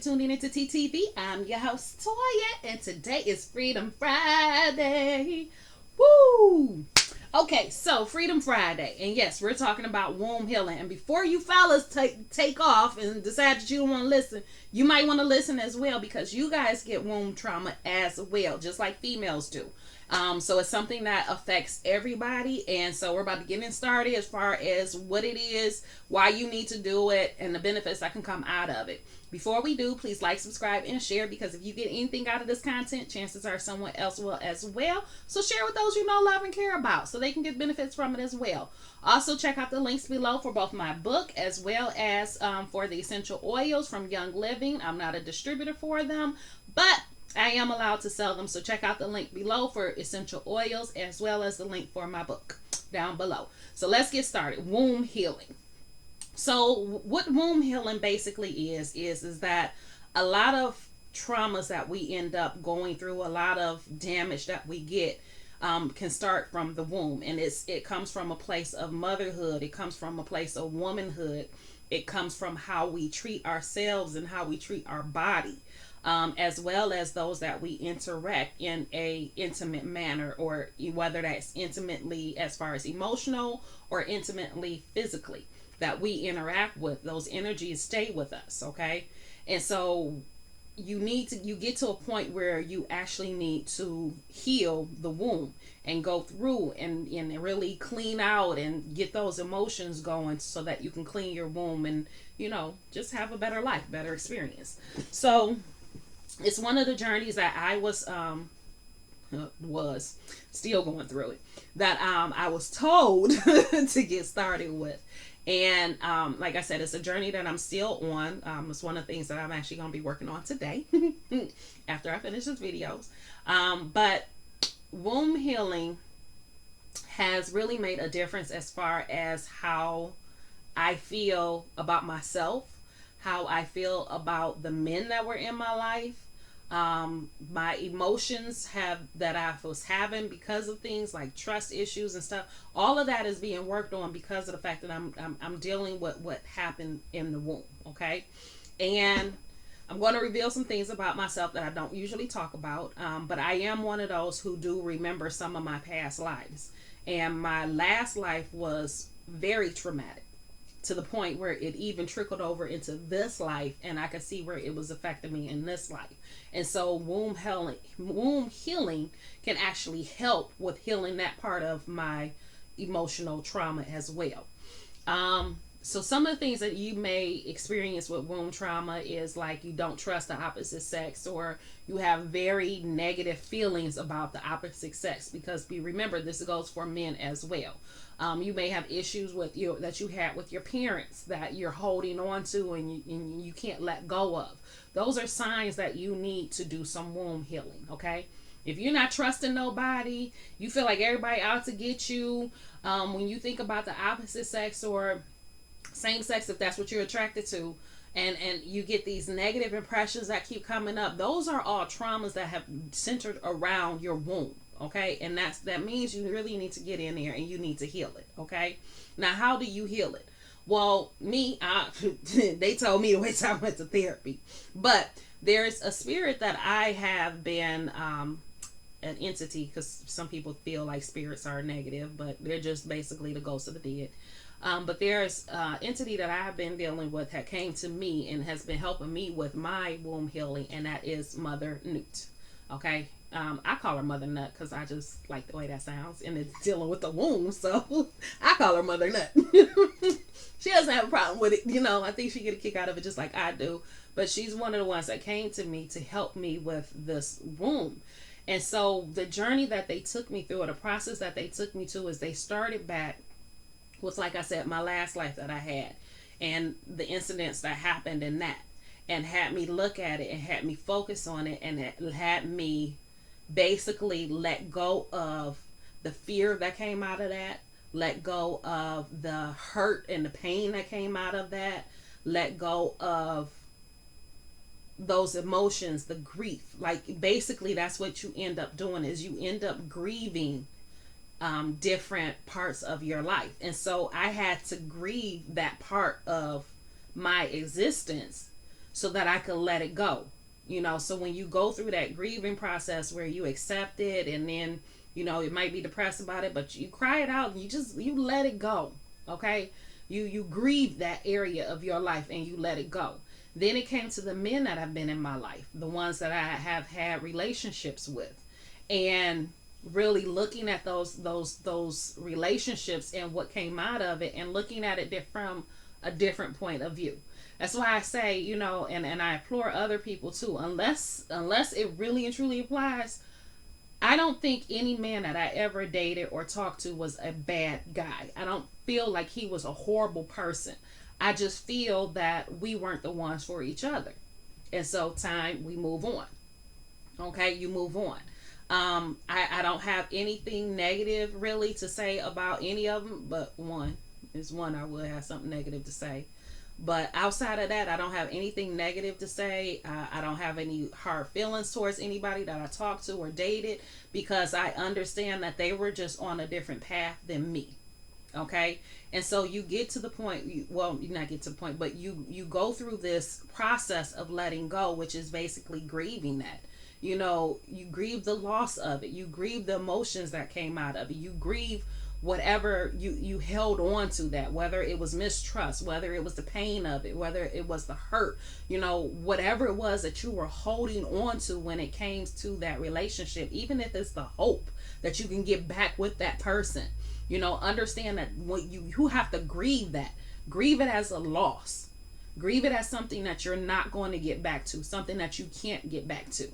tuning into TTV. I'm your host, Toya, and today is Freedom Friday. Woo! Okay, so Freedom Friday, and yes, we're talking about womb healing. And before you fellas take off and decide that you don't want to listen, you might want to listen as well because you guys get womb trauma as well, just like females do. So it's something that affects everybody, and so we're about to get in started as far as what it is, why you need to do it, and the benefits that can come out of it. Before we do, please like, subscribe, and share because if you get anything out of this content, chances are someone else will as well. So share with those you know, love, and care about so they can get benefits from it as well. Also, check out the links below for both my book as well as for the essential oils from Young Living. I'm not a distributor for them, but I am allowed to sell them. So check out the link below for essential oils as well as the link for my book down below. So let's get started. Womb healing. So what womb healing basically is that a lot of traumas that we end up going through, a lot of damage that we get can start from the womb, and it comes from a place of motherhood. It comes from a place of womanhood. It comes from how we treat ourselves and how we treat our body. As well as those that we interact in a intimate manner, or whether that's intimately as far as emotional or intimately physically that we interact with, those energies stay with us. Okay, and so you get to a point where you actually need to heal the womb and go through and really clean out and get those emotions going so that you can clean your womb and just have a better life, better experience. So it's one of the journeys that I was still going through it, that I was told to get started with. And like I said, it's a journey that I'm still on. It's one of the things that I'm actually going to be working on today after I finish this videos. But womb healing has really made a difference as far as how I feel about myself, how I feel about the men that were in my life, my emotions that I was having because of things like trust issues and stuff. All of that is being worked on because of the fact that I'm dealing with what happened in the womb. Okay, and I'm going to reveal some things about myself that I don't usually talk about, but I am one of those who do remember some of my past lives, and my last life was very traumatic, to the point where it even trickled over into this life, and I could see where it was affecting me in this life. And so womb healing can actually help with healing that part of my emotional trauma as well. So some of the things that you may experience with womb trauma is like you don't trust the opposite sex, or you have very negative feelings about the opposite sex, because remember, this goes for men as well. You may have issues that you had with your parents that you're holding on to and you can't let go of. Those are signs that you need to do some womb healing. Okay, if you're not trusting nobody, you feel like everybody out to get you. When you think about the opposite sex or same sex, if that's what you're attracted to, and you get these negative impressions that keep coming up, those are all traumas that have centered around your womb. Okay, and that means you really need to get in there and you need to heal it. Okay, now how do you heal it? Well, they told me to wait till I went to therapy, but there's a spirit that I have been an entity, because some people feel like spirits are negative, but they're just basically the ghosts of the dead. But there's an entity that I have been dealing with that came to me and has been helping me with my womb healing, and that is Mother Newt. Okay, I call her Mother Nut because I just like the way that sounds, and it's dealing with the womb, so I call her Mother Nut. She doesn't have a problem with it, I think she get a kick out of it just like I do. But she's one of the ones that came to me to help me with this womb. And so the journey that they took me through, or the process that they took me to, is they started back with, like I said, my last life that I had, and the incidents that happened in that, and had me look at it and had me focus on it, and it had me basically let go of the fear that came out of that, let go of the hurt and the pain that came out of that, let go of those emotions, the grief. Like basically that's what you end up doing, is you end up grieving different parts of your life. And so I had to grieve that part of my existence so that I could let it go. So when you go through that grieving process where you accept it, and then you might be depressed about it, but you cry it out and you let it go. Okay, you grieve that area of your life and you let it go. Then it came to the men that have been in my life, the ones that I have had relationships with, and really looking at those relationships and what came out of it, and looking at it from a different point of view. That's why I say, and I implore other people too, unless it really and truly applies, I don't think any man that I ever dated or talked to was a bad guy. I don't feel like he was a horrible person. I just feel that we weren't the ones for each other. And so we move on. Okay, you move on. I don't have anything negative really to say about any of them, but one is one I will have something negative to say. But outside of that, I don't have anything negative to say. I don't have any hard feelings towards anybody that I talked to or dated, because I understand that they were just on a different path than me. Okay, and so you get to the point, well, you not get to the point, but you go through this process of letting go, which is basically grieving that. You grieve the loss of it, you grieve the emotions that came out of it, you grieve whatever you held on to, that whether it was mistrust, whether it was the pain of it, whether it was the hurt, whatever it was that you were holding on to when it came to that relationship, even if it's the hope that you can get back with that person. Understand that when you have to grieve that. Grieve it as a loss. Grieve it as something that you're not going to get back to, something that you can't get back to.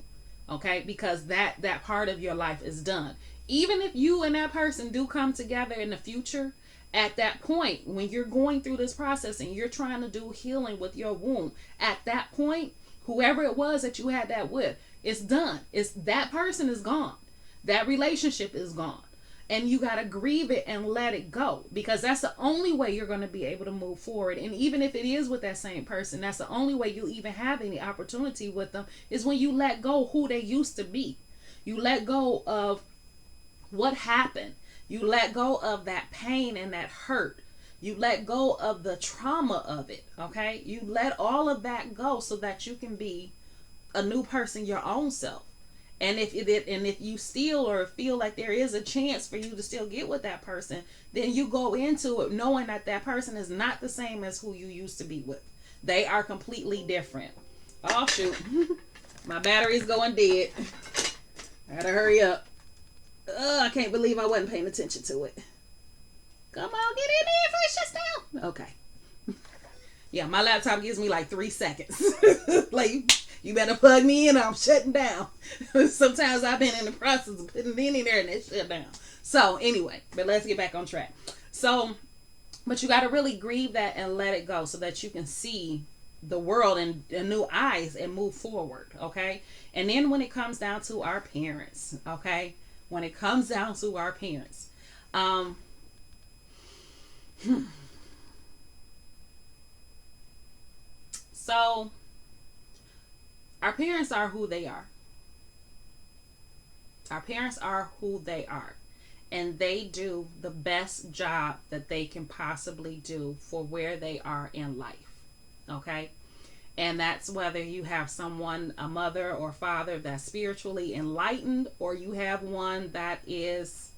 Okay? Because that part of your life is done. Even if you and that person do come together in the future, at that point, when you're going through this process and you're trying to do healing with your womb, at that point, whoever it was that you had that with, it's done. That person is gone. That relationship is gone. And you got to grieve it and let it go, because that's the only way you're going to be able to move forward. And even if it is with that same person, that's the only way you'll even have any opportunity with them, is when you let go who they used to be. You let go of what happened. You let go of that pain and that hurt. You let go of the trauma of it. Okay? You let all of that go so that you can be a new person, your own self. And if you still or feel like there is a chance for you to still get with that person, then you go into it knowing that that person is not the same as who you used to be with. They are completely different. Oh shoot, my battery's going dead. I gotta hurry up. I can't believe I wasn't paying attention to it. Come on, get in there before it shuts down. Okay. Yeah, my laptop gives me like 3 seconds. Like, you better plug me in or I'm shutting down. Sometimes I've been in the process of putting it in there and it shut down. So anyway, but let's get back on track. So, but you got to really grieve that and let it go so that you can see the world in new eyes and move forward. Okay. And then when it comes down to our parents, okay, when it comes down to our parents, so our parents are who they are. Our parents are who they are. And they do the best job that they can possibly do for where they are in life. Okay? And that's whether you have someone, a mother or father, that's spiritually enlightened, or you have one that is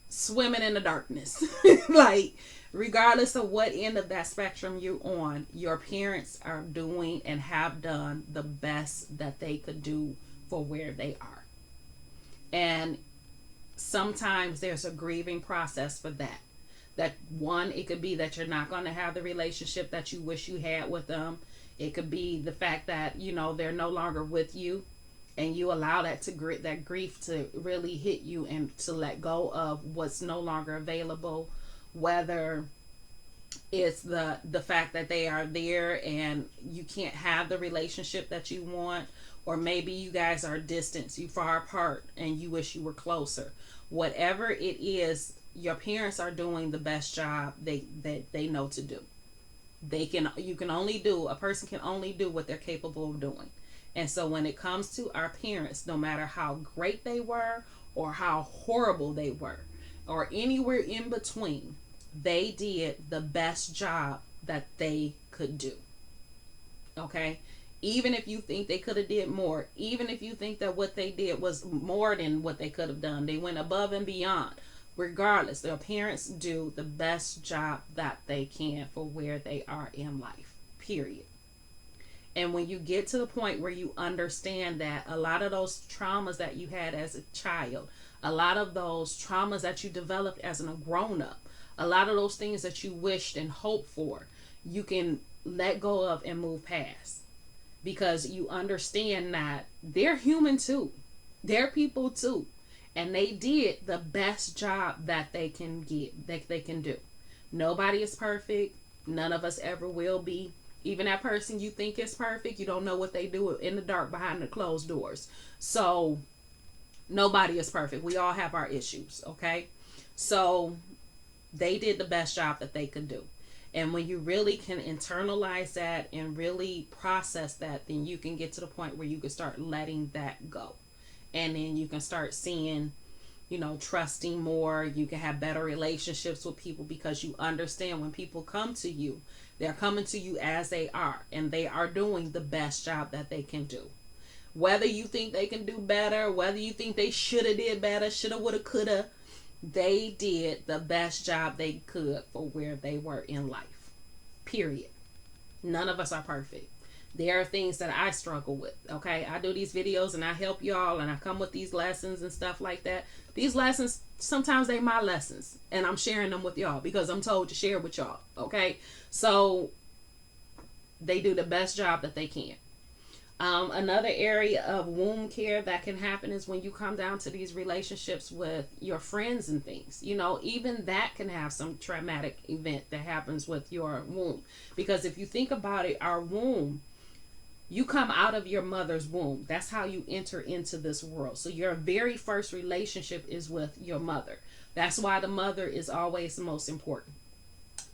swimming in the darkness. Like, regardless of what end of that spectrum you're on, your parents are doing and have done the best that they could do for where they are. And sometimes there's a grieving process for that. That one, it could be that you're not going to have the relationship that you wish you had with them. It could be the fact that, they're no longer with you, and you allow that grief to really hit you and to let go of what's no longer available. Whether it's the fact that they are there and you can't have the relationship that you want, or maybe you guys are distant, you far apart, and you wish you were closer. Whatever it is, your parents are doing the best job they know to do. A person can only do what they're capable of doing. And so when it comes to our parents, no matter how great they were or how horrible they were, or anywhere in between, they did the best job that they could do. Okay? Even if you think they could have did more, even if you think that what they did was more than what they could have done, they went above and beyond. Regardless, their parents do the best job that they can for where they are in life. Period. And when you get to the point where you understand that a lot of those traumas that you had as a child, a lot of those traumas that you developed as a grown up, a lot of those things that you wished and hoped for, you can let go of and move past, because you understand that they're human too. They're people too. And they did the best job that they can get, that they can do. Nobody is perfect. None of us ever will be. Even that person you think is perfect, you don't know what they do in the dark behind the closed doors. So nobody is perfect. We all have our issues, okay? So they did the best job that they could do. And when you really can internalize that and really process that, then you can get to the point where you can start letting that go. And then you can start seeing, trusting more. You can have better relationships with people because you understand when people come to you, they're coming to you as they are, and they are doing the best job that they can do. Whether you think they can do better, whether you think they should have did better, shoulda, woulda, coulda, they did the best job they could for where they were in life. Period. None of us are perfect. There are things that I struggle with. Okay, I do these videos and I help y'all and I come with these lessons and stuff like that. These lessons, sometimes they my lessons, and I'm sharing them with y'all because I'm told to share with y'all. Okay, so they do the best job that they can. Another area of womb care that can happen is when you come down to these relationships with your friends and things. Even that can have some traumatic event that happens with your womb. Because if you think about it, our womb, you come out of your mother's womb. That's how you enter into this world. So your very first relationship is with your mother. That's why the mother is always the most important.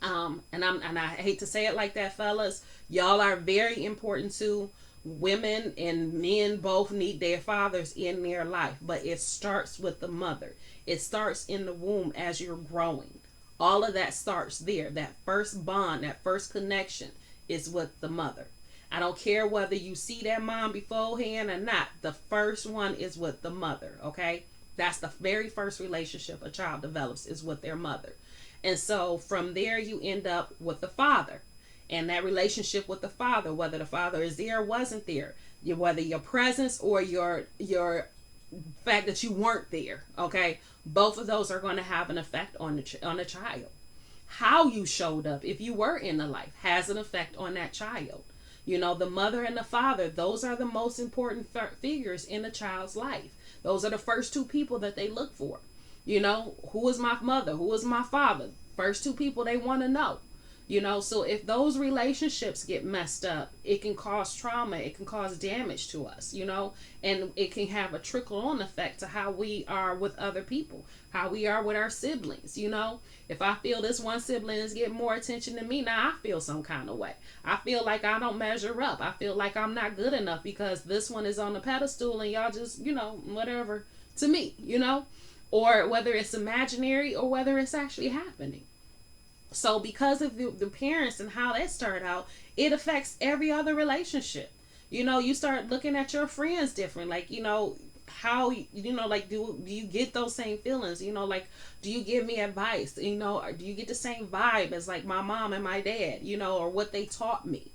And I hate to say it like that, fellas. Y'all are very important too. Women and men both need their fathers in their life, but it starts with the mother. It starts in the womb as you're growing. All of that starts there. That first bond, that first connection is with the mother. I don't care whether you see that mom beforehand or not. The first one is with the mother, okay? That's the very first relationship a child develops, is with their mother. And so from there you end up with the father. And that relationship with the father, whether the father is there or wasn't there, whether your presence or your fact that you weren't there, okay? Both of those are going to have an effect on the child. How you showed up, if you were in the life, has an effect on that child. The mother and the father, those are the most important figures in a child's life. Those are the first two people that they look for. Who is my mother? Who is my father? First two people they want to know. So if those relationships get messed up, it can cause trauma, it can cause damage to us, and it can have a trickle on effect to how we are with other people, how we are with our siblings. If I feel this one sibling is getting more attention than me, now I feel some kind of way. I feel like I don't measure up. I feel like I'm not good enough because this one is on the pedestal and y'all just, whatever to me, or whether it's imaginary or whether it's actually happening. So because of the parents and how that started out, it affects every other relationship. You start looking at your friends different. Like, how, like, do you get those same feelings? Like, do you give me advice? Or do you get the same vibe as like my mom and my dad, or what they taught me?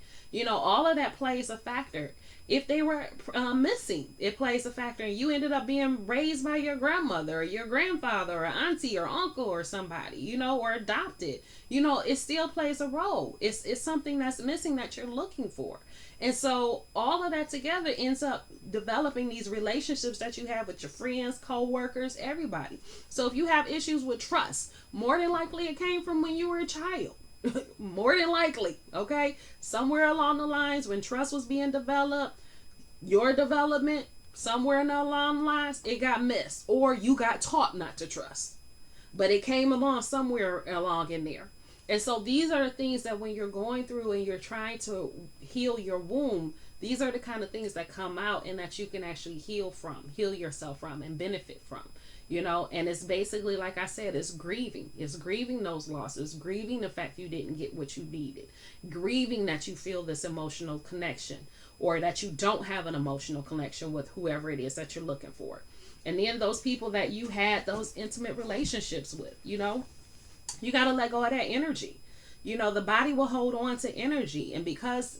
All of that plays a factor. If they were missing, it plays a factor. And you ended up being raised by your grandmother or your grandfather or auntie or uncle or somebody, or adopted. It still plays a role. It's something that's missing that you're looking for. And so all of that together ends up developing these relationships that you have with your friends, co-workers, everybody. So if you have issues with trust, more than likely it came from when you were a child. More than likely, okay? Somewhere along the lines when trust was being developed, your development, somewhere along the lines, it got missed. Or you got taught not to trust. But it came along somewhere along in there. And so these are the things that when you're going through and you're trying to heal your womb, these are the kind of things that come out and that you can actually heal yourself from and benefit from. And it's basically, like I said, it's grieving those losses, grieving the fact you didn't get what you needed, grieving that you feel this emotional connection, or that you don't have an emotional connection with whoever it is that you're looking for. And then those people that you had those intimate relationships with, you got to let go of that energy. The body will hold on to energy, and because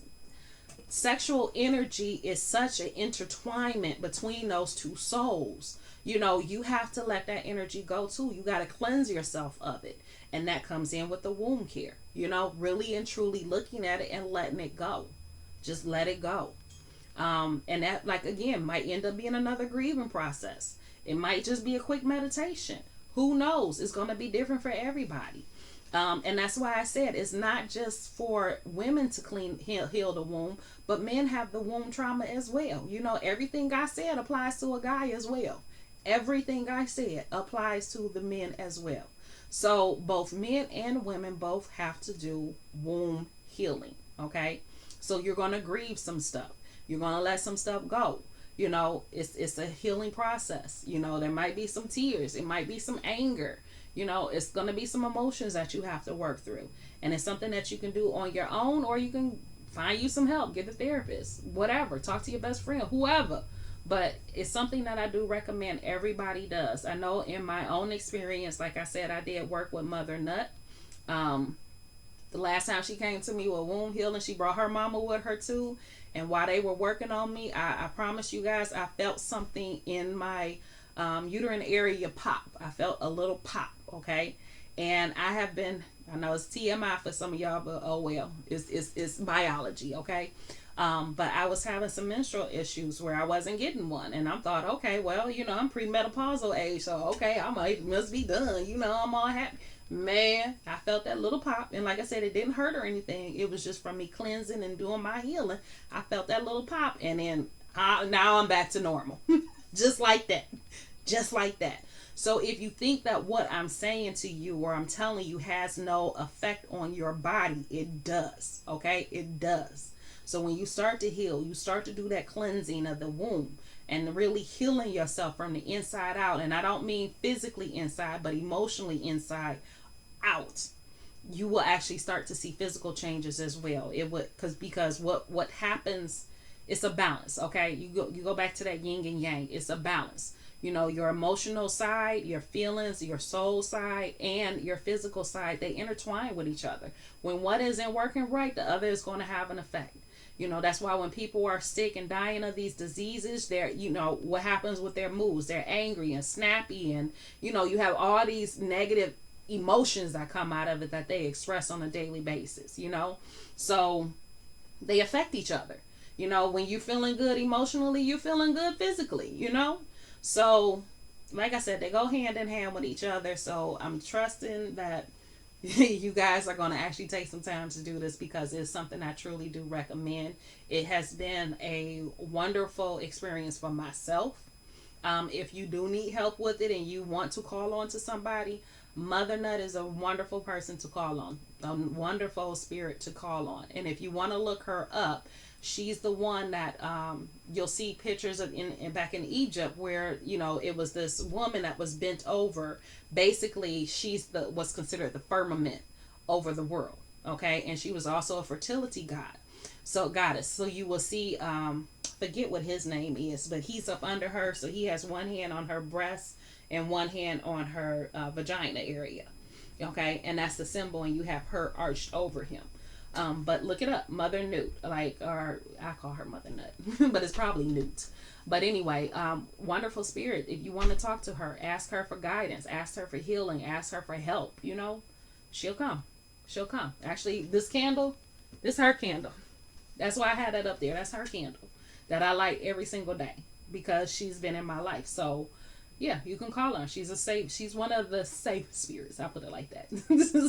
sexual energy is such an intertwinement between those two souls, you have to let that energy go too. You got to cleanse yourself of it. And that comes in with the womb care, really and truly looking at it and letting it go. Just let it go. And that, like, again, might end up being another grieving process. It might just be a quick meditation. Who knows? It's going to be different for everybody. And that's why I said it's not just for women to heal the womb, but men have the womb trauma as well. Everything I said applies to a guy as well. Everything I said applies to the men as well. So both men and women both have to do womb healing. Okay. So you're going to grieve some stuff. You're going to let some stuff go. It's a healing process. There might be some tears. It might be some anger. It's going to be some emotions that you have to work through. And it's something that you can do on your own, or you can find you some help, get a therapist, whatever, talk to your best friend, whoever. But it's something that I do recommend everybody does. I know in my own experience, like I said, I did work with Mother Nut. The last time she came to me with womb healing, she brought her mama with her too. And while they were working on me, I promise you guys, I felt something in my uterine area pop. I felt a little pop, okay? And I know it's TMI for some of y'all, but oh well, it's biology, okay? But I was having some menstrual issues where I wasn't getting one. And I thought, okay, well, I'm premenopausal age, so okay, must be done. I'm all happy. Man, I felt that little pop. And like I said, it didn't hurt or anything. It was just from me cleansing and doing my healing. I felt that little pop. And then now I'm back to normal. Just like that. Just like that. So if you think that what I'm saying to you or I'm telling you has no effect on your body, it does. Okay? It does. So when you start to heal, you start to do that cleansing of the womb and really healing yourself from the inside out. And I don't mean physically inside, but emotionally inside out. You will actually start to see physical changes as well. It would, because what happens, it's a balance. Okay? You go back to that yin and yang. It's a balance. Your emotional side, your feelings, your soul side, and your physical side, they intertwine with each other. When one isn't working right, the other is going to have an effect. That's why when people are sick and dying of these diseases, they're, what happens with their moods? They're angry and snappy, and, you have all these negative emotions that come out of it that they express on a daily basis, So they affect each other. When you're feeling good emotionally, you're feeling good physically, So, like I said, they go hand in hand with each other. So I'm trusting that you guys are going to actually take some time to do this, because it's something I truly do recommend. It has been a wonderful experience for myself. If you do need help with it and you want to call on to somebody, Mother Nut is a wonderful person to call on, a wonderful spirit to call on. And if you want to look her up, she's the one that you'll see pictures of back in Egypt, where it was this woman that was bent over. Basically, she's what's considered the firmament over the world. Okay, and she was also a fertility goddess. So you will see, forget what his name is, but he's up under her. So he has one hand on her breast and one hand on her vagina area. Okay, and that's the symbol, and you have her arched over him. But look it up, Mother Newt, or I call her Mother Nut, but it's probably Newt. But anyway, wonderful spirit. If you want to talk to her, ask her for guidance, ask her for healing, ask her for help. She'll come. She'll come. Actually, this candle, this her candle. That's why I had that up there. That's her candle that I light every single day, because she's been in my life. So yeah, you can call her. She's one of the safe spirits. I'll put it like that.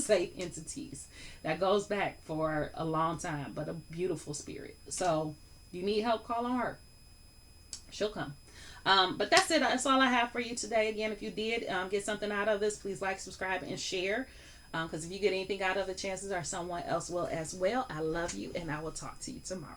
Safe entities that goes back for a long time, but a beautiful spirit. So you need help, call on her. She'll come. But that's it. That's all I have for you today. Again, if you did get something out of this, please like, subscribe, and share. Because if you get anything out of it, chances are someone else will as well. I love you, and I will talk to you tomorrow.